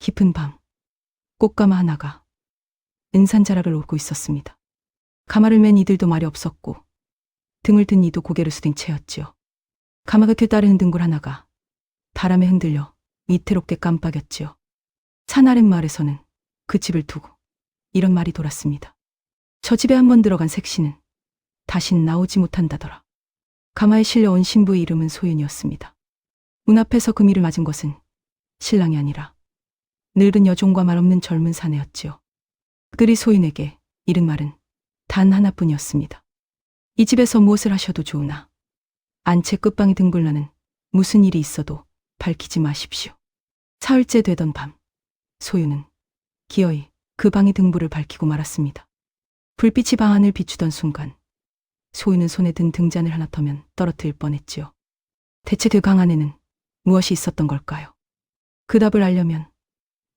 깊은 밤, 꽃가마 하나가 은산 자락을 오고 있었습니다. 가마를 맨 이들도 말이 없었고 등을 든 이도 고개를 숙인 채였지요. 가마 곁에 따르는 등굴 하나가 바람에 흔들려 위태롭게 깜빡였지요. 산 아랫마을에서는 그 집을 두고 이런 말이 돌았습니다. 저 집에 한번 들어간 색시는 다시는 나오지 못한다더라. 가마에 실려온 신부의 이름은 소윤이었습니다. 문 앞에서 금이를 맞은 것은 신랑이 아니라 늙은 여종과 말없는 젊은 사내였지요. 그들이 소윤에게 이른 말은 단 하나뿐이었습니다. 이 집에서 무엇을 하셔도 좋으나 안채 끝방에 등불나는 무슨 일이 있어도 밝히지 마십시오. 사흘째 되던 밤, 소윤은 기어이 그 방의 등불을 밝히고 말았습니다. 불빛이 방 안을 비추던 순간 소윤은 손에 든 등잔을 하나 터면 떨어뜨릴 뻔했지요. 대체 그 강 안에는 무엇이 있었던 걸까요? 그 답을 알려면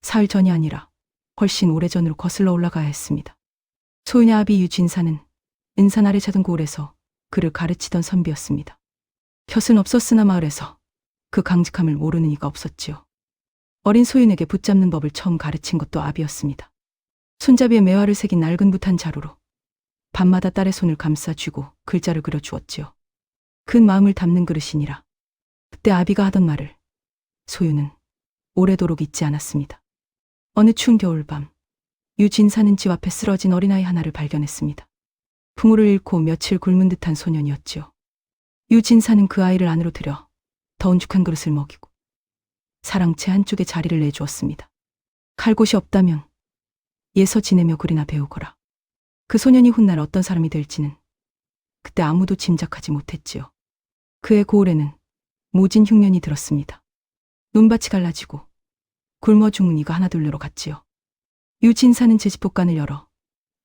사흘 전이 아니라 훨씬 오래전으로 거슬러 올라가야 했습니다. 소윤의 아비 유진사는 은산 아래 작은 고을에서 그를 가르치던 선비였습니다. 곁은 없었으나 마을에서 그 강직함을 모르는 이가 없었지요. 어린 소윤에게 붙잡는 법을 처음 가르친 것도 아비였습니다. 손잡이에 매화를 새긴 낡은 붓한 자루로 밤마다 딸의 손을 감싸쥐고 글자를 그려주었지요. 큰 마음을 담는 그릇이니라. 그때 아비가 하던 말을 소윤은 오래도록 잊지 않았습니다. 어느 추운 겨울밤, 유진사는 집 앞에 쓰러진 어린아이 하나를 발견했습니다. 부모를 잃고 며칠 굶은 듯한 소년이었지요. 유진사는 그 아이를 안으로 들여 더운 죽한 그릇을 먹이고 사랑채 한쪽에 자리를 내주었습니다. 갈 곳이 없다면 예서 지내며 글이나 배우거라. 그 소년이 훗날 어떤 사람이 될지는 그때 아무도 짐작하지 못했지요. 그의 고을에는 모진 흉년이 들었습니다. 논밭이 갈라지고 굶어 죽는 이가 하나둘러러 갔지요. 유진사는 제지복간을 열어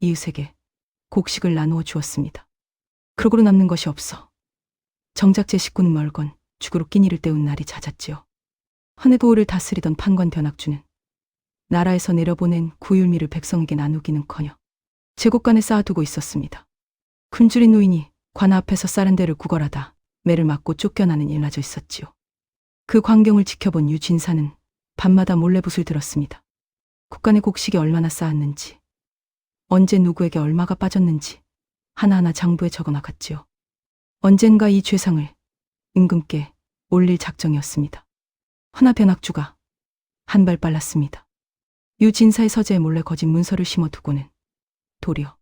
이웃에게 곡식을 나누어 주었습니다. 그러고로 남는 것이 없어 정작 제 식구는 멀건 죽으로 끼니를 때운 날이 잦았지요. 헌의 고을을 다스리던 판관 변학주는 나라에서 내려보낸 구율미를 백성에게 나누기는커녕 제곡간에 쌓아두고 있었습니다. 굶주린 노인이 관아 앞에서 쌀은 대를 구걸하다 매를 맞고 쫓겨나는 일마저 있었지요. 그 광경을 지켜본 유진사는 밤마다 몰래 붓을 들었습니다. 국간의 곡식이 얼마나 쌓았는지, 언제 누구에게 얼마가 빠졌는지 하나하나 장부에 적어나갔지요. 언젠가 이 죄상을 임금께 올릴 작정이었습니다. 허나 변학주가 한 발 빨랐습니다. 유진사의 서재에 몰래 거짓 문서를 심어두고는 도리어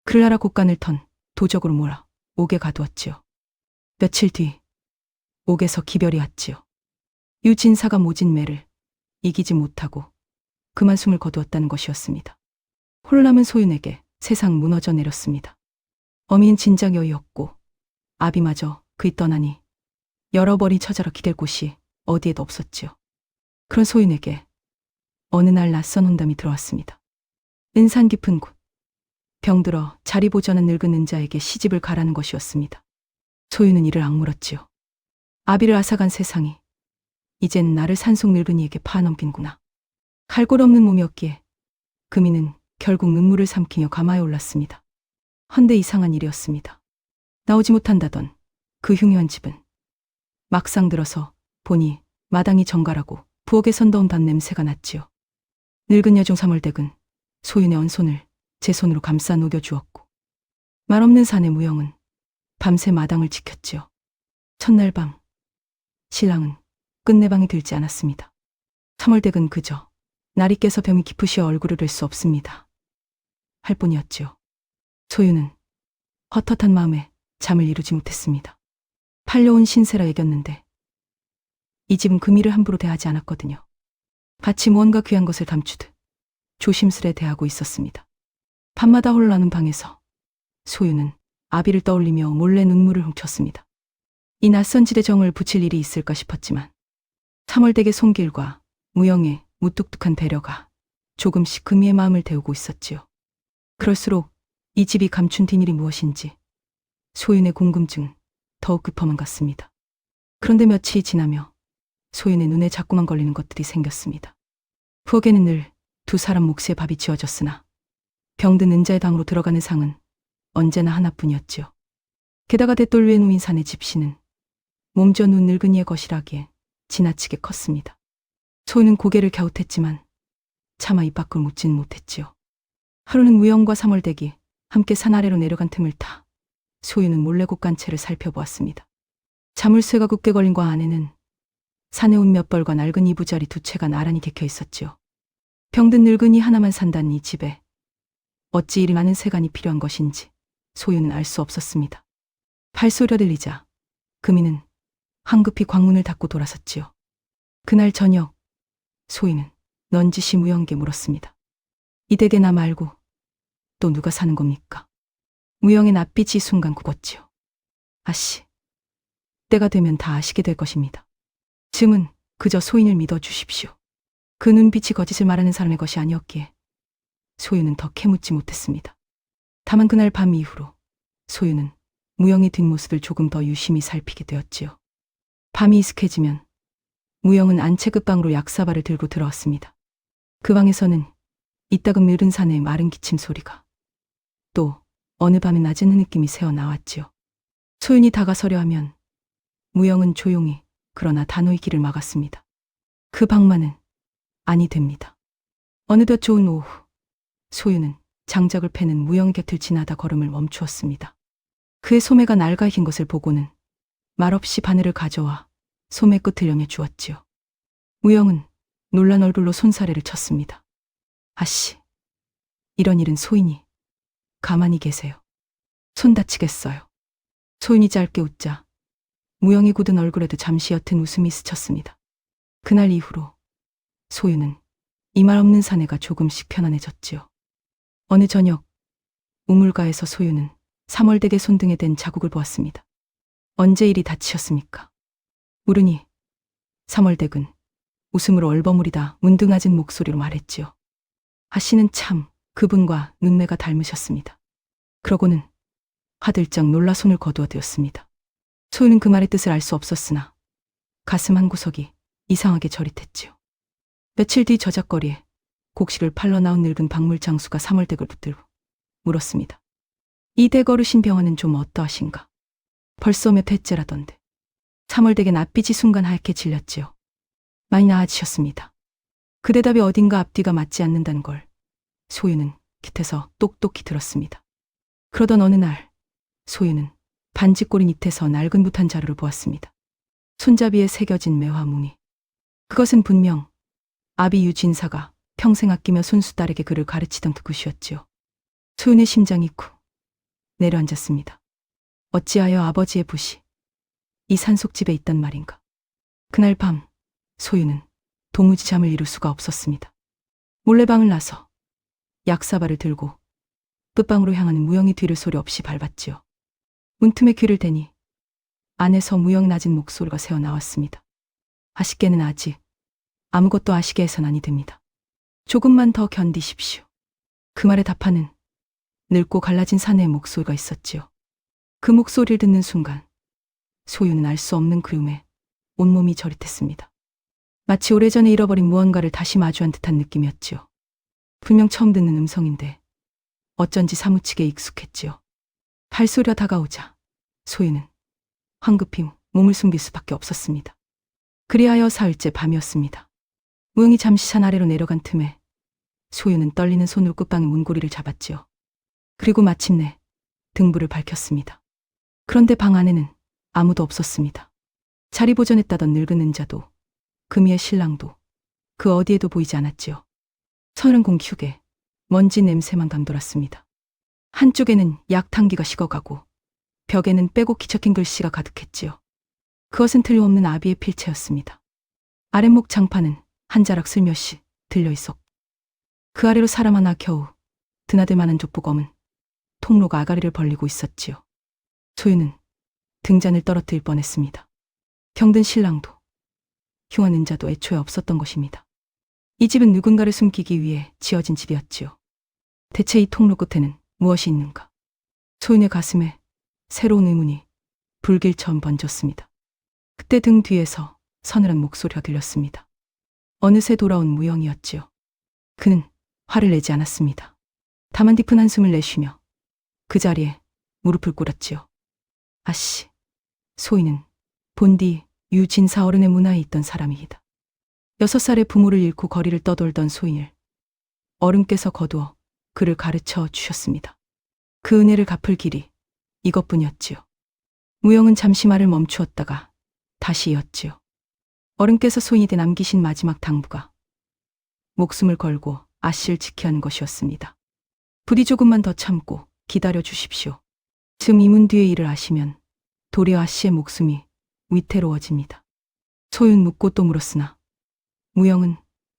그를 알아 곡간을 턴 도적으로 몰아 옥에 가두었지요. 며칠 뒤 옥에서 기별이 왔지요. 유진사가 모진 매를 이기지 못하고 그만 숨을 거두었다는 것이었습니다. 홀로 남은 소윤에게 세상 무너져 내렸습니다. 어미는 진작 여의었고 아비마저 그이 떠나니 여러벌이 처자라 기댈 곳이 어디에도 없었지요. 그런 소윤에게 어느 날 낯선 혼담이 들어왔습니다. 은산 깊은 곳, 병들어 자리 보전한 늙은 은자에게 시집을 가라는 것이었습니다. 소윤은 이를 악물었지요. 아비를 앗아간 세상이 이젠 나를 산속 늙은이에게 파넘긴구나. 갈 곳 없는 몸이었기에 금이는 결국 눈물을 삼키며 가마에 올랐습니다. 헌데 이상한 일이었습니다. 나오지 못한다던 그 흉흉한 집은 막상 들어서 보니 마당이 정갈하고 부엌에 선더운 밥 냄새가 났지요. 늙은 여종 사몰댁은 소윤의 언손을 제 손으로 감싸 녹여주었고 말없는 사내 무영은 밤새 마당을 지켰지요. 첫날 밤 신랑은 끝내 방에 들지 않았습니다. 사몰댁은 그저 날이 깨서 병이 깊으시어 얼굴을 뵐 수 없습니다 할 뿐이었지요. 소윤은 헛헛한 마음에 잠을 이루지 못했습니다. 팔려온 신세라 여겼는데 이 집은 금이를 함부로 대하지 않았거든요. 마치 무언가 귀한 것을 감추듯 조심스레 대하고 있었습니다. 밤마다 홀로 나는 방에서 소윤은 아비를 떠올리며 몰래 눈물을 훔쳤습니다. 이 낯선 지대 정을 붙일 일이 있을까 싶었지만 사몰댁의 손길과 무영의 무뚝뚝한 배려가 조금씩 금이의 마음을 데우고 있었지요. 그럴수록 이 집이 감춘 비밀이 무엇인지 소윤의 궁금증은 더욱 급어만 갔습니다. 그런데 며칠이 지나며 소윤의 눈에 자꾸만 걸리는 것들이 생겼습니다. 부엌에는 늘 두 사람 몫의 밥이 지어졌으나 병든 은자의 방으로 들어가는 상은 언제나 하나뿐이었지요. 게다가 대돌 위에 놓인 산의 집시는 몸져 눈 늙은이의 것이라기에 지나치게 컸습니다. 소윤은 고개를 갸웃했지만 차마 입 밖을 묻지는 못했지요. 하루는 무영과 삼월댁이 함께 산 아래로 내려간 틈을 타 소유는 몰래 곳간채를 살펴보았습니다. 자물쇠가 굳게 걸린 과 안에는 산에 온 몇 벌과 낡은 이부자리 두 채가 나란히 개켜 있었지요. 병든 늙은이 하나만 산다는 이 집에 어찌 이리 많은 세간이 필요한 것인지 소유는 알 수 없었습니다. 발소리가 들리자 금이는 황급히 광문을 닫고 돌아섰지요. 그날 저녁 소유는 넌지시 무영에게 물었습니다. 이 댁에 나 말고 또 누가 사는 겁니까? 무영의 낯빛이 순간 굳었지요. 아씨, 때가 되면 다 아시게 될 것입니다. 짐은 그저 소인을 믿어주십시오. 그 눈빛이 거짓을 말하는 사람의 것이 아니었기에 소유는 더 캐묻지 못했습니다. 다만 그날 밤 이후로 소유는 무영의 뒷모습을 조금 더 유심히 살피게 되었지요. 밤이 이슥해지면 무영은 안채 끝방으로 약사발을 들고 들어왔습니다. 그 방에서는 이따금 늙은 사내의 마른 기침 소리가 또 어느 밤에 낮은 흐느낌이 새어나왔지요. 소윤이 다가서려 하면 무영은 조용히 그러나 단호히 길을 막았습니다. 그 방만은 아니 됩니다. 어느덧 좋은 오후 소윤은 장작을 패는 무영 곁을 지나다 걸음을 멈추었습니다. 그의 소매가 낡아진 것을 보고는 말없이 바늘을 가져와 소매 끝을 영해 주었지요. 무영은 놀란 얼굴로 손사래를 쳤습니다. 아씨, 이런 일은 소인이 가만히 계세요. 손 다치겠어요. 소인이 짧게 웃자 무영이 굳은 얼굴에도 잠시 옅은 웃음이 스쳤습니다. 그날 이후로 소유는 이 말 없는 사내가 조금씩 편안해졌지요. 어느 저녁 우물가에서 소유는 삼월댁의 손등에 댄 자국을 보았습니다. 언제 이리 다치셨습니까? 물으니 삼월댁은 웃음으로 얼버무리다 문등아진 목소리로 말했지요. 아씨는 참 그분과 눈매가 닮으셨습니다. 그러고는 화들짝 놀라 손을 거두어대었습니다. 소유는 그 말의 뜻을 알 수 없었으나 가슴 한 구석이 이상하게 저릿했지요. 며칠 뒤 저작거리에 곡식을 팔러 나온 늙은 박물 장수가 삼월댁을 붙들고 물었습니다. 이 댁 어르신 병원은 좀 어떠하신가? 벌써 몇 해째라던데. 삼월댁의 낯빛이 순간 하얗게 질렸지요. 많이 나아지셨습니다. 그 대답이 어딘가 앞뒤가 맞지 않는다는 걸 소유는 깃에서 똑똑히 들었습니다. 그러던 어느 날 소유는 반지꼬리 밑에서 낡은 붓한 자루를 보았습니다. 손잡이에 새겨진 매화 무늬. 그것은 분명 아비 유진사가 평생 아끼며 손수딸에게 그를 가르치던 그 글씨였지요. 소윤의 심장이 쿵 내려앉았습니다. 어찌하여 아버지의 붓이 이 산속집에 있단 말인가. 그날 밤 소윤은 도무지 잠을 이룰 수가 없었습니다. 몰래 방을 나서 약사발을 들고 끝방으로 향하는 무영의 뒤를 소리 없이 밟았지요. 문틈에 귀를 대니 안에서 무영 낮은 목소리가 새어나왔습니다. 아쉽게는 아직 아무것도 아시게 해선 아니 됩니다. 조금만 더 견디십시오. 그 말에 답하는 늙고 갈라진 사내의 목소리가 있었지요. 그 목소리를 듣는 순간 소유는 알 수 없는 그리움에 온몸이 저릿했습니다. 마치 오래전에 잃어버린 무언가를 다시 마주한 듯한 느낌이었지요. 분명 처음 듣는 음성인데 어쩐지 사무치게 익숙했지요. 발소리가 다가오자 소유는 황급히 몸을 숨길 수밖에 없었습니다. 그리하여 사흘째 밤이었습니다. 무영이 잠시 산 아래로 내려간 틈에 소유는 떨리는 손으로 끝방의 문고리를 잡았지요. 그리고 마침내 등불을 밝혔습니다. 그런데 방 안에는 아무도 없었습니다. 자리 보전했다던 늙은 은자도 금이의 신랑도 그 어디에도 보이지 않았지요. 서늘한 공휴게 먼지 냄새만 감돌았습니다. 한쪽에는 약탕기가 식어가고 벽에는 빼곡히 적힌 글씨가 가득했지요. 그것은 틀림없는 아비의 필체였습니다. 아랫목 장판은 한 자락 슬며시 들려있었고 그 아래로 사람 하나 겨우 드나들 만한 족보검은 통로가 아가리를 벌리고 있었지요. 소유는 등잔을 떨어뜨릴 뻔했습니다. 병든 신랑도 흉한 은자도 애초에 없었던 것입니다. 이 집은 누군가를 숨기기 위해 지어진 집이었지요. 대체 이 통로 끝에는 무엇이 있는가? 소윤의 가슴에 새로운 의문이 불길처럼 번졌습니다. 그때 등 뒤에서 서늘한 목소리가 들렸습니다. 어느새 돌아온 무영이었지요. 그는 화를 내지 않았습니다. 다만 깊은 한숨을 내쉬며 그 자리에 무릎을 꿇었지요. 아씨, 소인은 본디 유진사 어른의 문화에 있던 사람이다. 6살에 부모를 잃고 거리를 떠돌던 소인을 어른께서 거두어 그를 가르쳐 주셨습니다. 그 은혜를 갚을 길이 이것뿐이었지요. 무영은 잠시 말을 멈추었다가 다시 이었지요. 어른께서 소인에게 남기신 마지막 당부가 목숨을 걸고 아씨를 지켜야 하는 것이었습니다. 부디 조금만 더 참고 기다려 주십시오. 지금 이 문 뒤의 일을 아시면 도리어 아씨의 목숨이 위태로워집니다. 소윤 묻고 또 물었으나 무영은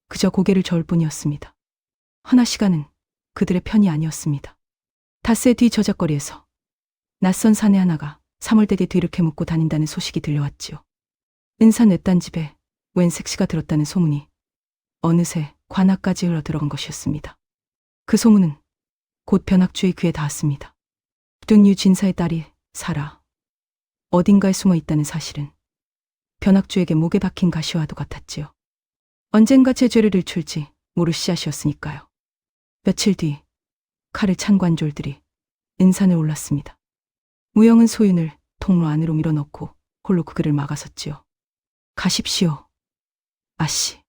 그저 고개를 저을 뿐이었습니다. 허나 시간은 그들의 편이 아니었습니다. 닷새 뒤 저작거리에서 낯선 사내 하나가 3월댁에 뒤를 캐묻고 다닌다는 소식이 들려왔지요. 은산 외딴 집에 웬 색시가 들었다는 소문이 어느새 관악까지 흘러들어간 것이었습니다. 그 소문은 곧 변학주의 귀에 닿았습니다. 둔유 진사의 딸이 살아 어딘가에 숨어 있다는 사실은 변학주에게 목에 박힌 가시와도 같았지요. 언젠가 제 죄를 들출지 모를 씨앗이었으니까요. 며칠 뒤 칼을 찬 관졸들이 은산을 올랐습니다. 무영은 소윤을 통로 안으로 밀어넣고 홀로 그 길을 막아섰지요. 가십시오. 아씨.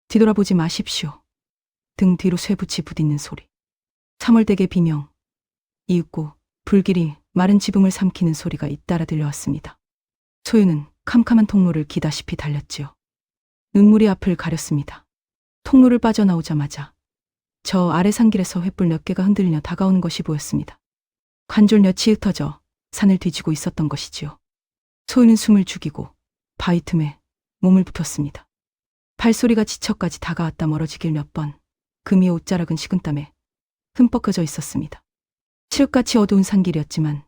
뒤돌아보지 마십시오. 등 뒤로 쇠붙이 부딪는 소리. 3월댁의 비명. 이윽고 불길이 마른 지붕을 삼키는 소리가 잇따라 들려왔습니다. 소윤은 캄캄한 통로를 기다시피 달렸지요. 눈물이 앞을 가렸습니다. 통로를 빠져나오자마자 저 아래 산길에서 횃불 몇 개가 흔들리며 다가오는 것이 보였습니다. 관졸 몇이 흩어져 산을 뒤지고 있었던 것이지요. 소윤은 숨을 죽이고 바위 틈에 몸을 붓었습니다. 발소리가 지쳐까지 다가왔다 멀어지길 몇 번 금이의 옷자락은 식은땀에 흠뻑 젖어 있었습니다. 칠흑같이 어두운 산길이었지만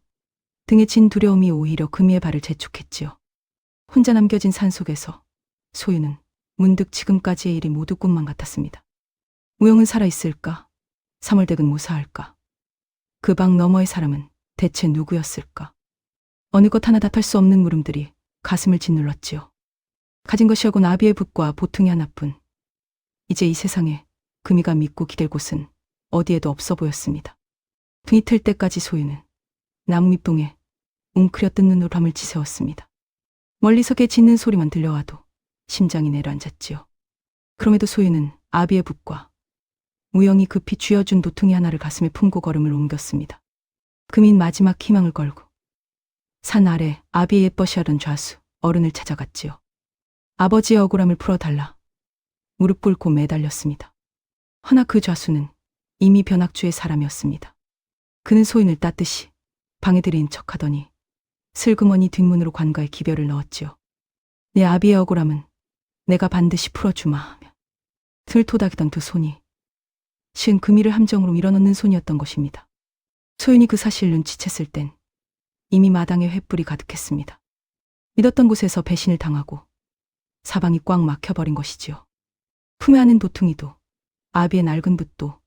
등에 진 두려움이 오히려 금이의 발을 재촉했지요. 혼자 남겨진 산속에서 소윤은 문득 지금까지의 일이 모두 꿈만 같았습니다. 무영은 살아있을까? 3월댁은 무사할까? 그 방 너머의 사람은 대체 누구였을까? 어느 것 하나 답할 수 없는 물음들이 가슴을 짓눌렀지요. 가진 것이 하고 나비의 붓과 보퉁이 하나뿐. 이제 이 세상에 금이가 믿고 기댈 곳은 어디에도 없어 보였습니다. 등이 틀 때까지 소윤은 나무 밑붕에 웅크려 뜬 눈으로 밤을 지새웠습니다. 멀리서 개 짖는 소리만 들려와도 심장이 내려앉았지요. 그럼에도 소윤은 아비의 붓과 무영이 급히 쥐어준 도퉁이 하나를 가슴에 품고 걸음을 옮겼습니다. 금인 마지막 희망을 걸고 산 아래 아비의 예뻐시 하던 좌수 어른을 찾아갔지요. 아버지의 억울함을 풀어달라 무릎 꿇고 매달렸습니다. 허나 그 좌수는 이미 변학주의 사람이었습니다. 그는 소윤을 따뜻이 방에 들인 척하더니 슬그머니 뒷문으로 관가에 기별을 넣었지요. 내 아비의 억울함은 내가 반드시 풀어주마 하며 등을 토닥이던 두 손이 시은 금이를 함정으로 밀어넣는 손이었던 것입니다. 소윤이 그 사실을 눈치챘을 땐 이미 마당에 횃불이 가득했습니다. 믿었던 곳에서 배신을 당하고 사방이 꽉 막혀버린 것이지요. 품에 안은 도퉁이도 아비의 낡은 붓도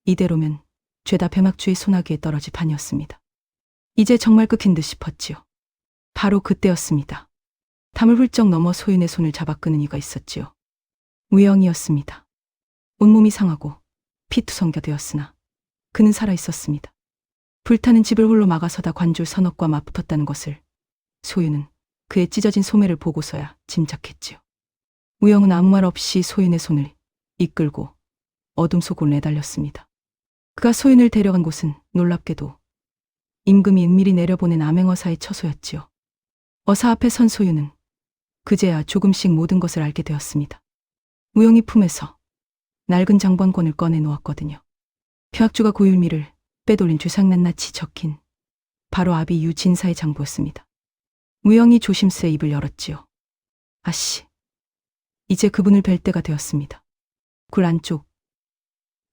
이대로면 죄다 배막주의 소나기에 떨어질 판이었습니다. 이제 정말 끊긴 듯 싶었지요. 바로 그때였습니다. 담을 훌쩍 넘어 소윤의 손을 잡아 끄는 이가 있었지요. 무영이었습니다. 온몸이 상하고 피투성겨 되었으나 그는 살아있었습니다. 불타는 집을 홀로 막아서다 관졸 서넉과 맞붙었다는 것을 소윤은 그의 찢어진 소매를 보고서야 짐작했지요. 무영은 아무 말 없이 소윤의 손을 이끌고 어둠 속으로 내달렸습니다. 그가 소윤을 데려간 곳은 놀랍게도 임금이 은밀히 내려보낸 암행어사의 처소였지요. 어사 앞에 선 소윤은 그제야 조금씩 모든 것을 알게 되었습니다. 무영이 품에서 낡은 장번권을 꺼내 놓았거든요. 표학주가 고율미를 빼돌린 주상 낱낱이 적힌 바로 아비 유진사의 장부였습니다. 무영이 조심스레 입을 열었지요. 아씨, 이제 그분을 뵐 때가 되었습니다. 굴 안쪽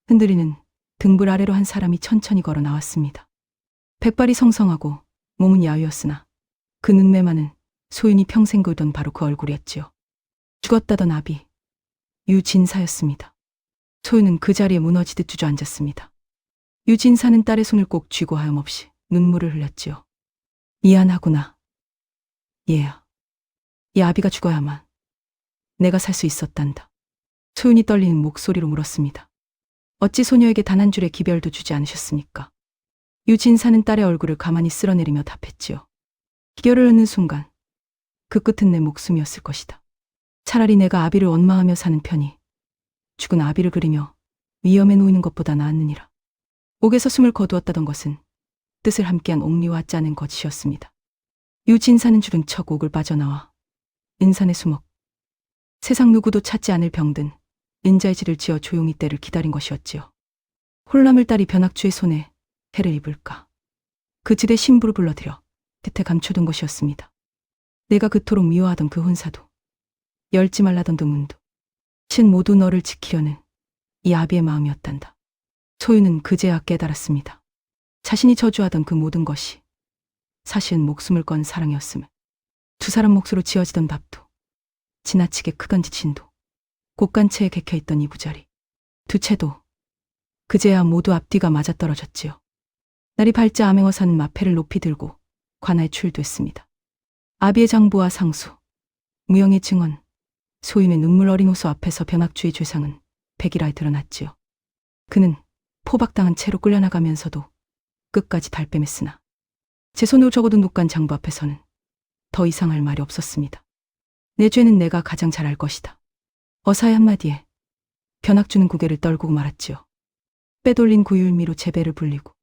흔들리는 등불 아래로 한 사람이 천천히 걸어 나왔습니다. 백발이 성성하고 몸은 야위었으나 그 눈매만은 소윤이 평생 굴던 바로 그 얼굴이었지요. 죽었다던 아비 유진사였습니다. 소윤은 그 자리에 무너지듯 주저앉았습니다. 유진사는 딸의 손을 꼭 쥐고 하염없이 눈물을 흘렸지요. 미안하구나. 얘야. 이 아비가 죽어야만 내가 살 수 있었단다. 소윤이 떨리는 목소리로 물었습니다. 어찌 소녀에게 단 한 줄의 기별도 주지 않으셨습니까? 유진사는 딸의 얼굴을 가만히 쓸어내리며 답했지요. 기별을 얻는 순간 그 끝은 내 목숨이었을 것이다. 차라리 내가 아비를 원망하며 사는 편이 죽은 아비를 그리며 위험에 놓이는 것보다 나았느니라. 옥에서 숨을 거두었다던 것은 뜻을 함께한 옥리와 짜낸 거짓이었습니다. 유진사는 줄은 척 옥을 빠져나와 인산에 숨었. 세상 누구도 찾지 않을 병든 인자의 질을 지어 조용히 때를 기다린 것이었지요. 홀남을 딸이 변학주의 손에 해를 입을까. 그 지대 신부를 불러들여 곁에 감춰둔 것이었습니다. 내가 그토록 미워하던 그 혼사도 열지 말라던 등문도 신 모두 너를 지키려는 이 아비의 마음이었단다. 소유는 그제야 깨달았습니다. 자신이 저주하던 그 모든 것이 사실은 목숨을 건 사랑이었음을. 두 사람 몫으로 지어지던 밥도 지나치게 크건 지친도 곳간채에 객혀있던 이부자리 두 채도 그제야 모두 앞뒤가 맞아떨어졌지요. 날이 밝자 암행어사는 마패를 높이 들고 관아에 출두했습니다. 아비의 장부와 상수, 무영의 증언, 소윤의 눈물 어린 호수 앞에서 변학주의 죄상은 백일하에 드러났지요. 그는 포박당한 채로 끌려나가면서도 끝까지 달빼맸으나 제 손으로 적어둔 녹간 장부 앞에서는 더 이상 할 말이 없었습니다. 내 죄는 내가 가장 잘 알 것이다. 어사의 한마디에 변학주는 고개를 떨구고 말았지요. 빼돌린 구율미로 제 배를 불리고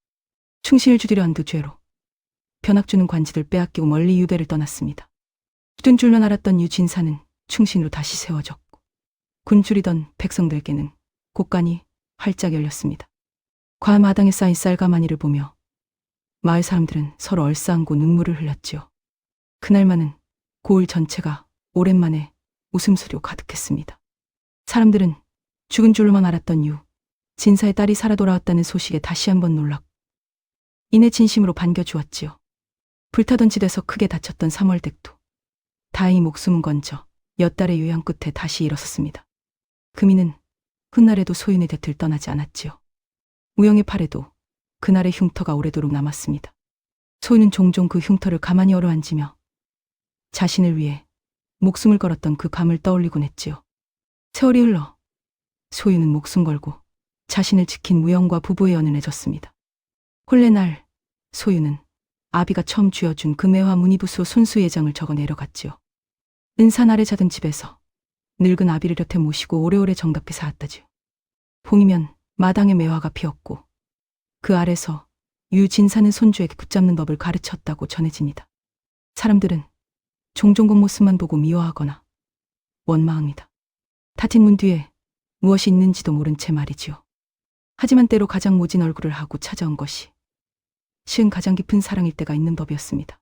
충신을 주리려 한 두 죄로 변학주는 관직을 빼앗기고 멀리 유배를 떠났습니다. 죽은 줄만 알았던 유진사는 충신으로 다시 세워졌고 굶주리던 백성들께는 곳간이 활짝 열렸습니다. 과마당에 쌓인 쌀가마니를 보며 마을 사람들은 서로 얼싸안고 눈물을 흘렸지요. 그날만은 고을 전체가 오랜만에 웃음소리로 가득했습니다. 사람들은 죽은 줄로만 알았던 유 진사의 딸이 살아 돌아왔다는 소식에 다시 한번 놀랐고 이내 진심으로 반겨주었지요. 불타던 지대에서 크게 다쳤던 삼월댁도 다행히 목숨은 건져 몇 달의 요양 끝에 다시 일어섰습니다. 금이는 훗날에도 소윤의 곁을 떠나지 않았지요. 무영의 팔에도 그날의 흉터가 오래도록 남았습니다. 소윤은 종종 그 흉터를 가만히 어루앉으며 자신을 위해 목숨을 걸었던 그 밤을 떠올리곤 했지요. 세월이 흘러 소윤은 목숨 걸고 자신을 지킨 무영과 부부의 연을 맺었습니다. 혼례 날 소윤은 아비가 처음 쥐어준 금애화 무늬부수 손수 예장을 적어 내려갔지요. 은산 아래 자던 집에서 늙은 아비를 곁에 모시고 오래오래 정답게 살았다지요. 봄이면 마당에 매화가 피었고 그 아래서 유진사는 손주에게 붙잡는 법을 가르쳤다고 전해집니다. 사람들은 종종 그 모습만 보고 미워하거나 원망합니다. 닫힌 문 뒤에 무엇이 있는지도 모른 채 말이지요. 하지만 때로 가장 모진 얼굴을 하고 찾아온 것이 시은 가장 깊은 사랑일 때가 있는 법이었습니다.